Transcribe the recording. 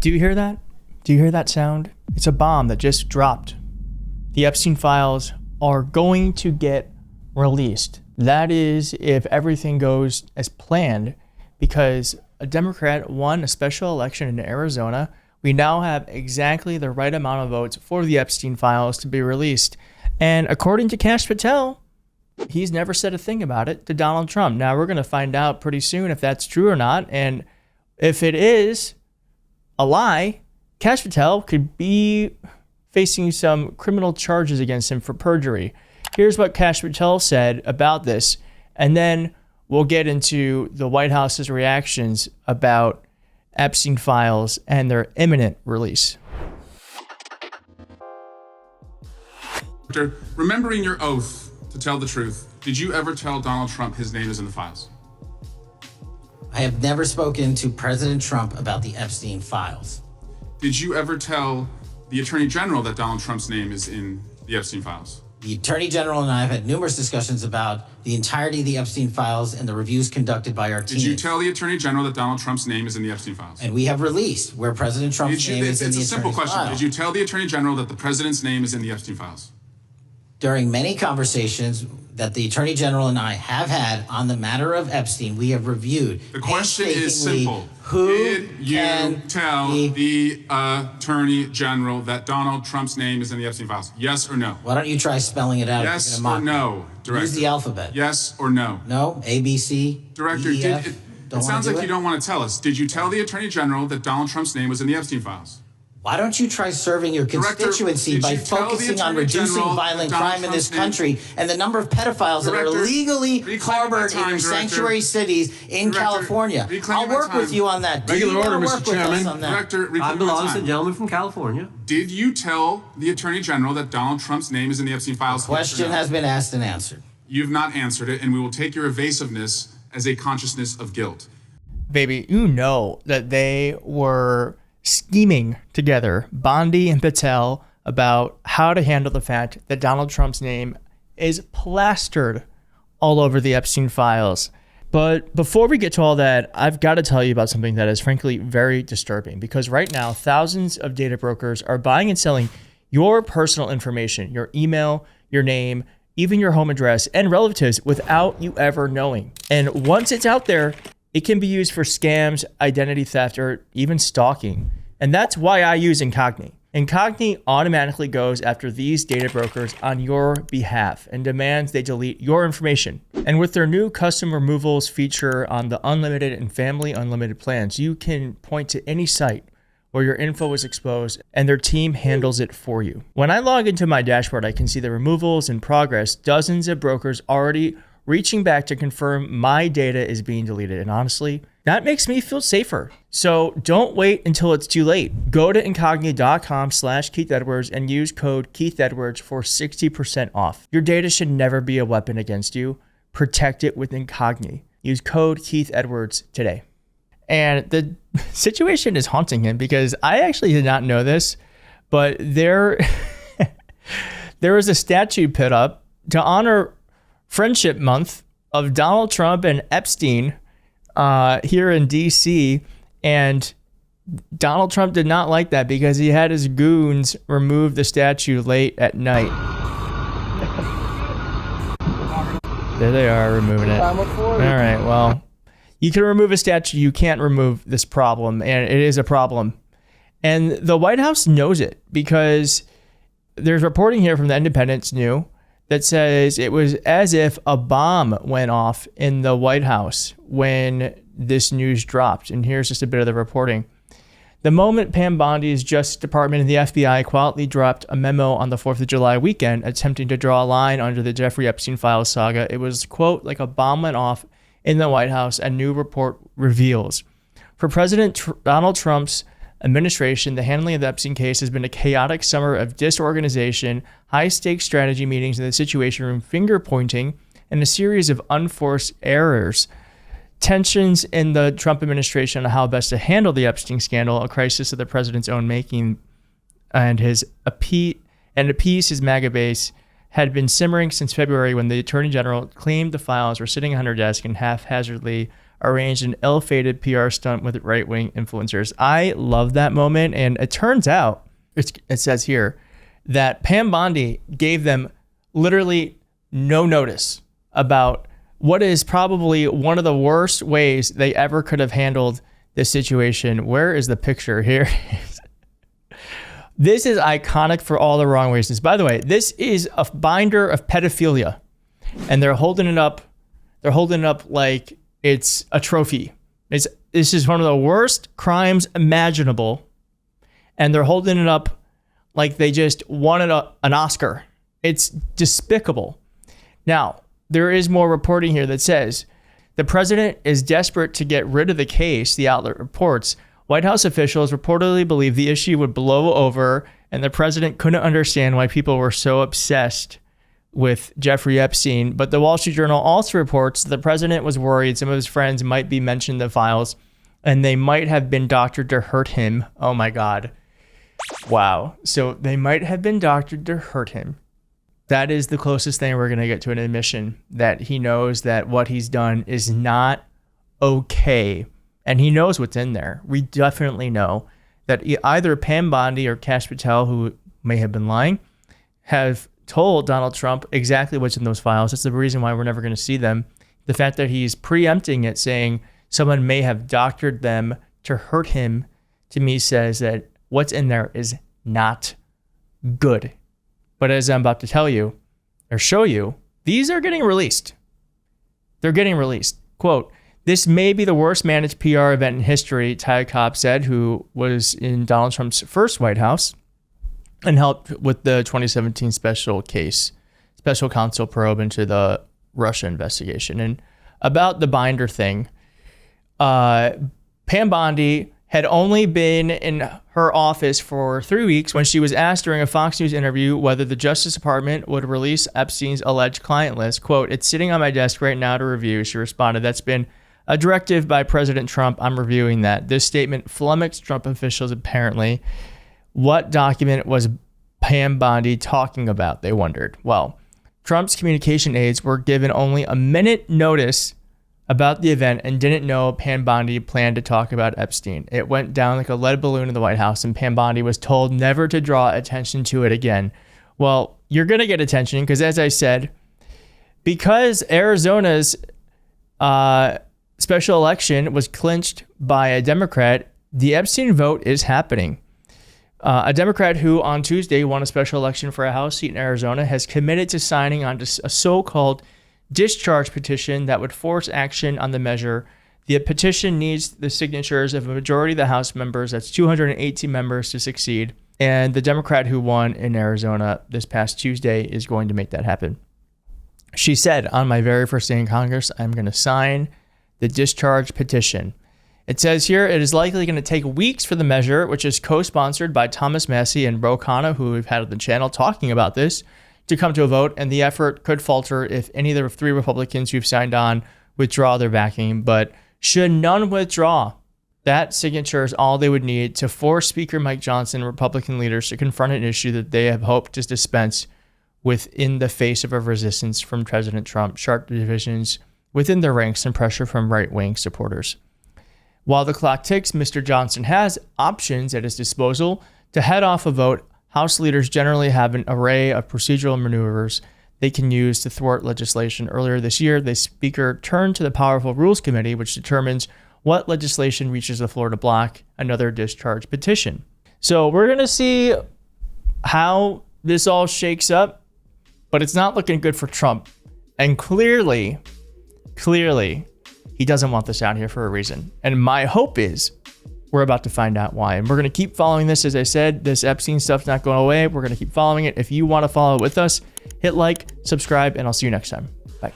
Do you hear that? Do you hear that sound? It's a bomb that just dropped. The Epstein files are going to get released. That is if everything goes as planned, because a Democrat won a special election in Arizona. We now have exactly the right amount of votes for the Epstein files to be released. And according to Patel, he's never said a thing about it to Donald Trump. Now we're going to find out pretty soon if that's true or not. And if it is a lie, Patel could be facing some criminal charges against him for perjury. Here's what Patel said about this, and then we'll get into the White House's reactions about Epstein files and their imminent release. Remembering your oath to tell the truth, did you ever tell Donald Trump his name is in the files? I have never spoken to President Trump about the Epstein files. Did you ever tell the Attorney General that Donald Trump's name is in the Epstein files? The Attorney General and I have had numerous discussions about the entirety of the Epstein files and the reviews conducted by our team. Did you tell the Attorney General that Donald Trump's name is in the Epstein files? And we have released where President Trump's name is in the Attorney General's It's a simple question. file. Did you tell the Attorney General that the President's name is in the Epstein files? During many conversations that the Attorney General and I have had on the matter of Epstein, we have reviewed. The question is simple. Who did you tell the Attorney General that Donald Trump's name is in the Epstein files? Yes or no? Why don't you try spelling it out? Yes or no, Director? Use the alphabet. Yes or no? No, A, B, C, Director, D, E, F. it sounds like you don't want to tell us. Did you tell the Attorney General that Donald Trump's name was in the Epstein files? Why don't you try serving your constituency by focusing on reducing violent crime in this country and the number of pedophiles that are illegally harbored in your sanctuary cities in California? I'll work with you on that. Regular order, Mr. Chairman. Director, I belong to the gentleman from California. Did you tell the Attorney General that Donald Trump's name is in the Epstein files? The question has been asked and answered. You've not answered it, and we will take your evasiveness as a consciousness of guilt. Baby, you know that they were scheming together, Bondi and Patel, about how to handle the fact that Donald Trump's name is plastered all over the Epstein files. But before we get to all that, I've got to tell you about something that is frankly very disturbing, because right now, thousands of data brokers are buying and selling your personal information, your email, your name, even your home address and relatives without you ever knowing. And once it's out there, it can be used for scams, identity theft, or even stalking. And that's why I use Incogni. Incogni automatically goes after these data brokers on your behalf and demands they delete your information. And with their new custom removals feature on the unlimited and family unlimited plans, you can point to any site where your info is exposed and their team handles it for you. When I log into my dashboard, I can see the removals in progress, dozens of brokers already reaching back to confirm my data is being deleted. And honestly, that makes me feel safer. So don't wait until it's too late. Go to incogni.com/Keith Edwards and use code Keith Edwards for 60% off. Your data should never be a weapon against you. Protect it with Incogni. Use code Keith Edwards today. And the situation is haunting him, because I actually did not know this, but there was a statue put up to honor Friendship Month of Donald Trump and Epstein here in DC, and Donald Trump did not like that because he had his goons remove the statue late at night. There they are, removing it. All right, well, you can remove a statue, you can't remove this problem, and it is a problem. And the White House knows it, because there's reporting here from the Independent's New that says it was as if a bomb went off in the White House when this news dropped. And here's just a bit of the reporting. The moment Pam Bondi's Justice Department and the FBI quietly dropped a memo on the 4th of July weekend attempting to draw a line under the Jeffrey Epstein files saga, it was, quote, like a bomb went off in the White House, a new report reveals. For President Donald Trump's administration, the handling of the Epstein case has been a chaotic summer of disorganization, high-stakes strategy meetings in the Situation Room, finger-pointing, and a series of unforced errors. Tensions in the Trump administration on how best to handle the Epstein scandal, a crisis of the president's own making, and appease his MAGA base, had been simmering since February, when the Attorney General claimed the files were sitting on her desk and haphazardly arranged an ill-fated PR stunt with right-wing influencers. I love that moment. And it turns out, it says here, that Pam Bondi gave them literally no notice about what is probably one of the worst ways they ever could have handled this situation. Where is the picture? Here it is. This is iconic for all the wrong reasons. By the way, this is a binder of pedophilia, and they're holding it up. They're holding it up like it's a trophy. This is one of the worst crimes imaginable, and they're holding it up like they just won an Oscar. It's despicable. Now, there is more reporting here that says the president is desperate to get rid of the case, the outlet reports. White House officials reportedly believe the issue would blow over, and the president couldn't understand why people were so obsessed with Jeffrey Epstein. But the Wall Street Journal also reports the president was worried some of his friends might be mentioned in the files, and they might have been doctored to hurt him. Oh my God. Wow. So they might have been doctored to hurt him. That is the closest thing we're going to get to an admission that he knows that what he's done is not okay. And he knows what's in there. We definitely know that either Pam Bondi or Kash Patel, who may have been lying, have told Donald Trump exactly what's in those files. That's the reason why we're never going to see them. The fact that he's preempting it, saying someone may have doctored them to hurt him, to me says that what's in there is not good. But as I'm about to tell you or show you, these are getting released. They're getting released. Quote, "This may be the worst managed PR event in history," Ty Cobb said, who was in Donald Trump's first White House and helped with the 2017 special counsel probe into the Russia investigation. And about the binder thing, Pam Bondi had only been in her office for 3 weeks when she was asked during a Fox News interview whether the Justice Department would release Epstein's alleged client list. Quote, "It's sitting on my desk right now to review," she responded. "That's been a directive by President Trump. I'm reviewing that." This statement flummoxed Trump officials apparently. What document was Pam Bondi talking about, they wondered. Well, Trump's communication aides were given only a minute notice about the event and didn't know Pam Bondi planned to talk about Epstein. It went down like a lead balloon in the White House, and Pam Bondi was told never to draw attention to it again. Well, you're going to get attention because, as I said, because Arizona's special election was clinched by a Democrat, the Epstein vote is happening. A Democrat who on Tuesday won a special election for a House seat in Arizona has committed to signing on to a so-called discharge petition that would force action on the measure. The petition needs the signatures of a majority of the House members, that's 218 members, to succeed. And the Democrat who won in Arizona this past Tuesday is going to make that happen. She said, "On my very first day in Congress, I'm going to sign the discharge petition." It says here, it is likely going to take weeks for the measure, which is co-sponsored by Thomas Massie and Ro Khanna, who we've had on the channel talking about this, to come to a vote, and the effort could falter if any of the 3 Republicans who've signed on withdraw their backing. But should none withdraw, that signature is all they would need to force Speaker Mike Johnson and Republican leaders to confront an issue that they have hoped to dispense with in the face of a resistance from President Trump, sharp divisions within their ranks, and pressure from right-wing supporters. While the clock ticks, Mr. Johnson has options at his disposal to head off a vote. House leaders generally have an array of procedural maneuvers they can use to thwart legislation. Earlier this year, the Speaker turned to the powerful Rules Committee, which determines what legislation reaches the floor to block another discharge petition. So we're going to see how this all shakes up, but it's not looking good for Trump. And clearly, he doesn't want this out here for a reason. And my hope is we're about to find out why. And we're going to keep following this. As I said, this Epstein stuff's not going away. We're going to keep following it. If you want to follow it with us, hit like, subscribe, and I'll see you next time. Bye.